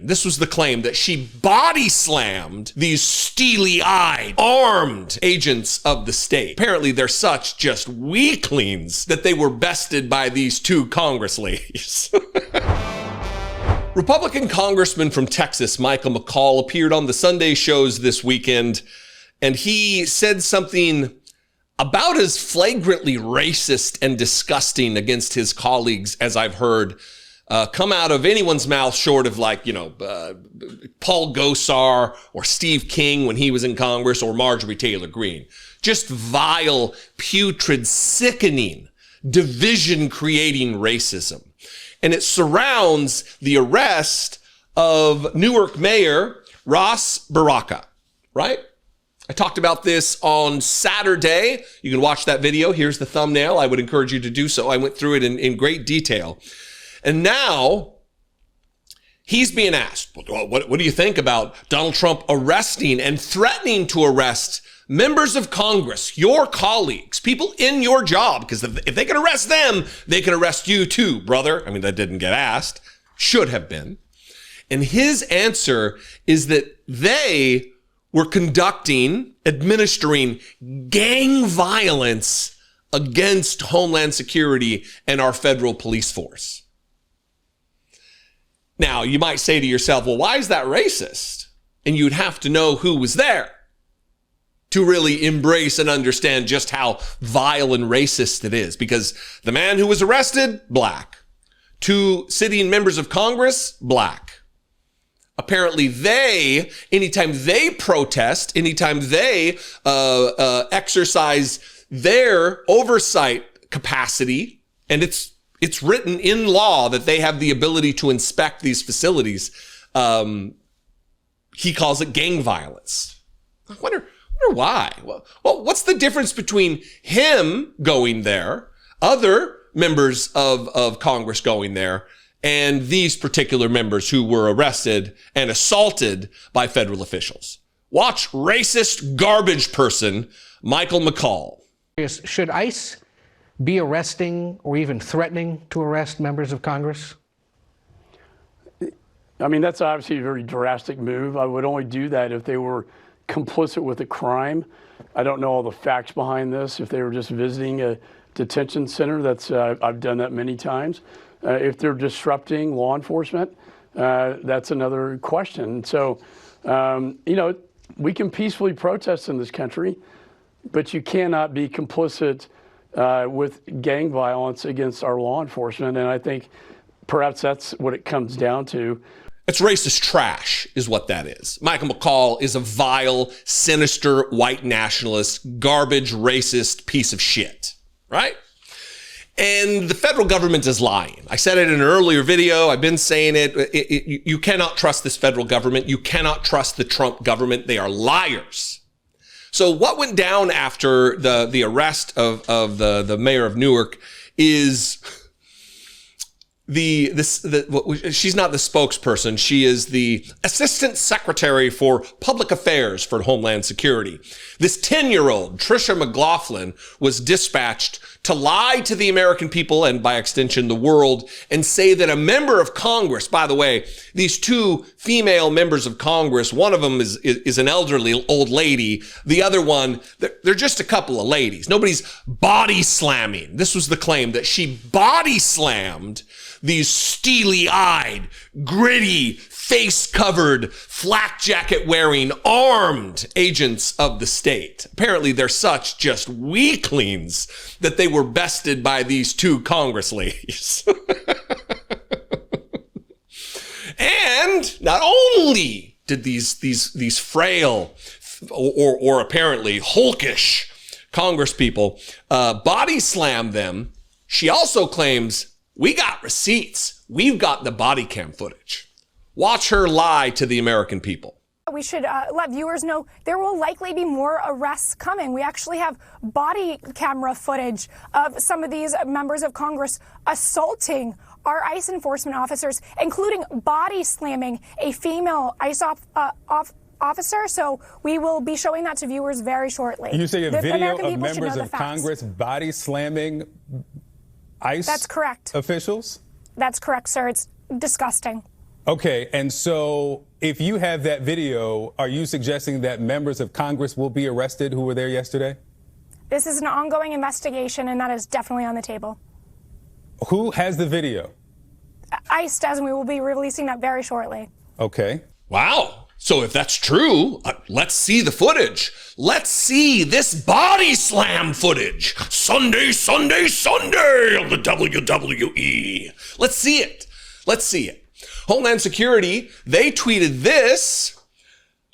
This was the claim that she body slammed these steely-eyed, armed agents of the state. Apparently, they're such just weaklings that they were bested by these two Congress ladies. Republican Congressman from Texas, Michael McCaul, appeared on the Sunday shows this weekend, and he said something about as flagrantly racist and disgusting against his colleagues as I've heard come out of anyone's mouth short of Paul Gosar or Steve King when he was in Congress or Marjorie Taylor Greene. Just vile, putrid, sickening, division-creating racism. And it surrounds the arrest of Newark Mayor Ras Baraka, right? I talked about this on Saturday. You can watch that video. Here's the thumbnail. I would encourage you to do so. I went through it in great detail. And now he's being asked, what do you think about Donald Trump arresting and threatening to arrest members of Congress, your colleagues, people in your job? Because if they can arrest them, they can arrest you too, brother. I mean, that didn't get asked. Should have been. And his answer is that they were administering gang violence against Homeland Security and our federal police force. Now, you might say to yourself, well, why is that racist? And you'd have to know who was there to really embrace and understand just how vile and racist it is. Because the man who was arrested, black. Two sitting members of Congress, black. Apparently anytime they protest, anytime they exercise their oversight capacity, and it's written in law that they have the ability to inspect these facilities, he calls it gang violence. I wonder why. Well, what's the difference between him going there, other members of Congress going there, and these particular members who were arrested and assaulted by federal officials? Watch racist garbage person Michael McCall. Should ICE be arresting or even threatening to arrest members of Congress? I mean, that's obviously a very drastic move. I would only do that if they were complicit with a crime. I don't know all the facts behind this. If they were just visiting a detention center, I've done that many times. If they're disrupting law enforcement, that's another question. So, we can peacefully protest in this country, but you cannot be complicit with gang violence against our law enforcement. And I think perhaps that's what it comes down to. It's racist trash is what that is. Michael McCall is a vile, sinister, white nationalist, garbage, racist piece of shit, right? And the federal government is lying. I said it in an earlier video. I've been saying it. You cannot trust this federal government. You cannot trust the Trump government. They are liars. So what went down after the arrest of the mayor of Newark is she's not the spokesperson. She is the assistant secretary for public affairs for Homeland Security. This 10-year-old, Tricia McLaughlin, was dispatched to lie to the American people and by extension the world and say that a member of Congress, by the way, these two female members of Congress, one of them is an elderly old lady. The other one, they're just a couple of ladies. Nobody's body slamming. This was the claim that she body slammed these steely-eyed, gritty, face-covered, flak jacket-wearing, armed agents of the state. Apparently, they're such just weaklings that they were bested by these two Congress ladies. And not only did these frail or apparently hulkish Congress people body slam them, she also claims, we got receipts. We've got the body cam footage. Watch her lie to the American people. We should let viewers know there will likely be more arrests coming. We actually have body camera footage of some of these members of Congress assaulting our ICE enforcement officers, including body slamming a female ICE officer. So we will be showing that to viewers very shortly. You say a video of members of Congress body slamming ICE That's correct. officials? That's correct, sir. It's disgusting. Okay, and so if you have that video, are you suggesting that members of Congress will be arrested who were there yesterday? This is an ongoing investigation, and that is definitely on the table. Who has the video? ICE does, and we will be releasing that very shortly. Okay. Wow. So if that's true, let's see the footage. Let's see this body slam footage. Sunday, Sunday, Sunday on the WWE. Let's see it. Let's see it. Homeland Security, they tweeted this.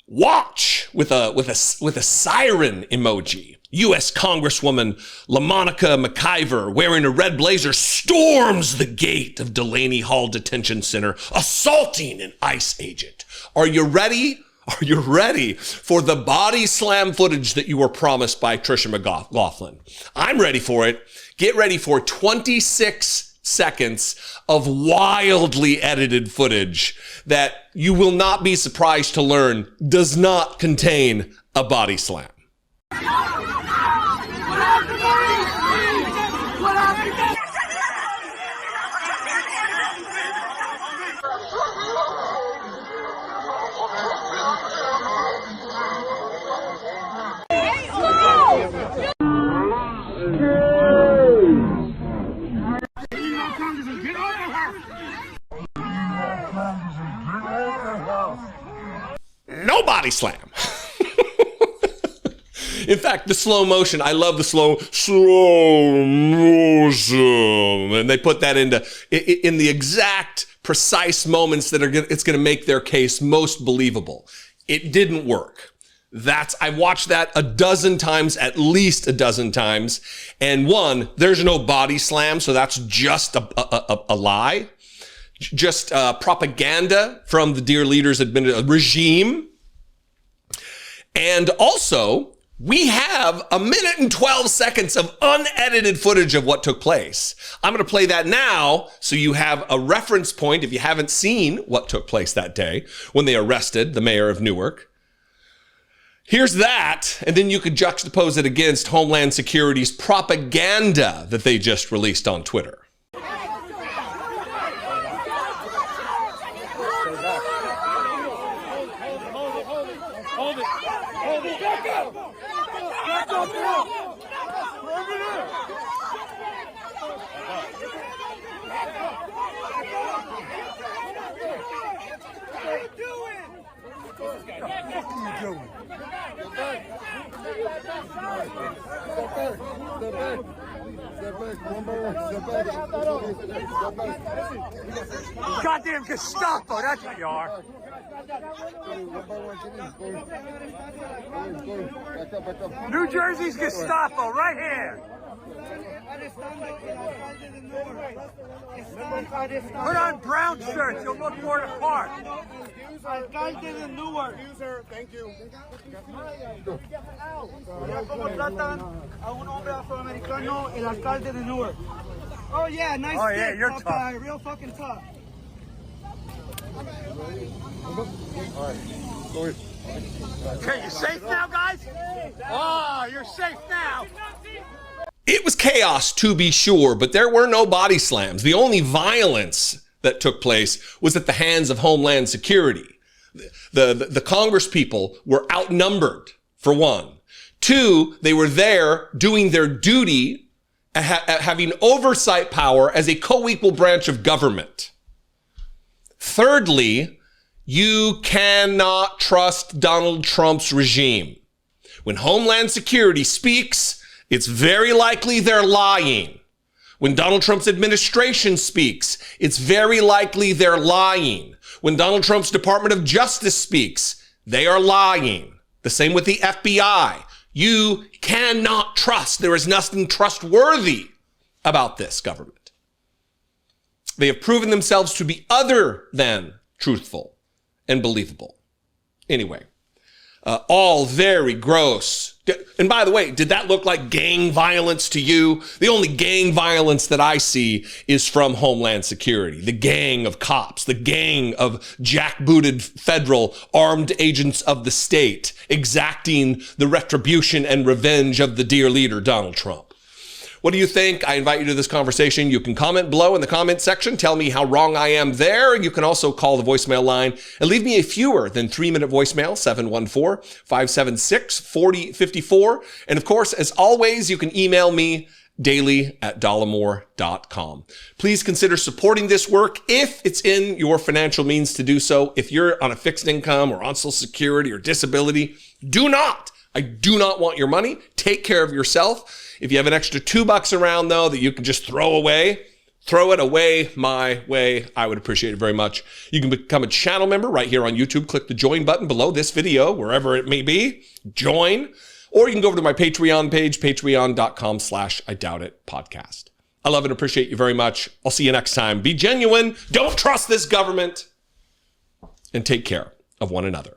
Watch with a siren emoji. U.S. Congresswoman LaMonica McIver, wearing a red blazer, storms the gate of Delaney Hall Detention Center, assaulting an ICE agent. Are you ready? Are you ready for the body slam footage that you were promised by Tricia McLaughlin? I'm ready for it. Get ready for 26 seconds of wildly edited footage that you will not be surprised to learn does not contain a body slam. No body slam. In fact, the slow motion, I love the slow motion. And they put that in the exact precise moments that it's going to make their case most believable. It didn't work. I've watched that a dozen times, at least a dozen times. And one, there's no body slam. So that's just a lie. Just propaganda from the dear leader's regime. And also, we have 1 minute and 12 seconds of unedited footage of what took place. I'm going to play that now so you have a reference point if you haven't seen what took place that day when they arrested the mayor of Newark. Here's that, and then you could juxtapose it against Homeland Security's propaganda that they just released on Twitter. Goddamn Gestapo, that's what you are. New Jersey's Gestapo, right here. Put on brown shirts, you'll look more the part. Alcalde de Newark. Thank you. Mira cómo tratan a un hombre afroamericano, el alcalde de Newark. Oh yeah, nice stick, yeah, you're tough guy, real fucking tough. Okay, you safe now, guys? Oh, you're safe now. It was chaos, to be sure, but there were no body slams. The only violence that took place was at the hands of Homeland Security. The Congress people were outnumbered, for one. Two, they were there doing their duty, having oversight power as a co-equal branch of government. Thirdly, you cannot trust Donald Trump's regime. When Homeland Security speaks, it's very likely they're lying. When Donald Trump's administration speaks, it's very likely they're lying. When Donald Trump's Department of Justice speaks, they are lying. The same with the FBI. You cannot trust. There is nothing trustworthy about this government. They have proven themselves to be other than truthful and believable. Anyway, all very gross. And by the way, did that look like gang violence to you? The only gang violence that I see is from Homeland Security, the gang of cops, the gang of jackbooted federal armed agents of the state, exacting the retribution and revenge of the dear leader, Donald Trump. What do you think? I invite you to this conversation. You can comment below in the comment section. Tell me how wrong I am there. You can also call the voicemail line and leave me a fewer than 3-minute voicemail, 714-576-4054. And of course, as always, you can email me daily@dollemore.com. Please consider supporting this work if it's in your financial means to do so. If you're on a fixed income or on Social Security or disability, I do not want your money. Take care of yourself. If you have an extra $2 around, though, that you can just throw it away my way. I would appreciate it very much. You can become a channel member right here on YouTube. Click the join button below this video, wherever it may be. Join. Or you can go over to my Patreon page, patreon.com/IDoubtItPodcast. I love and appreciate you very much. I'll see you next time. Be genuine. Don't trust this government. And take care of one another.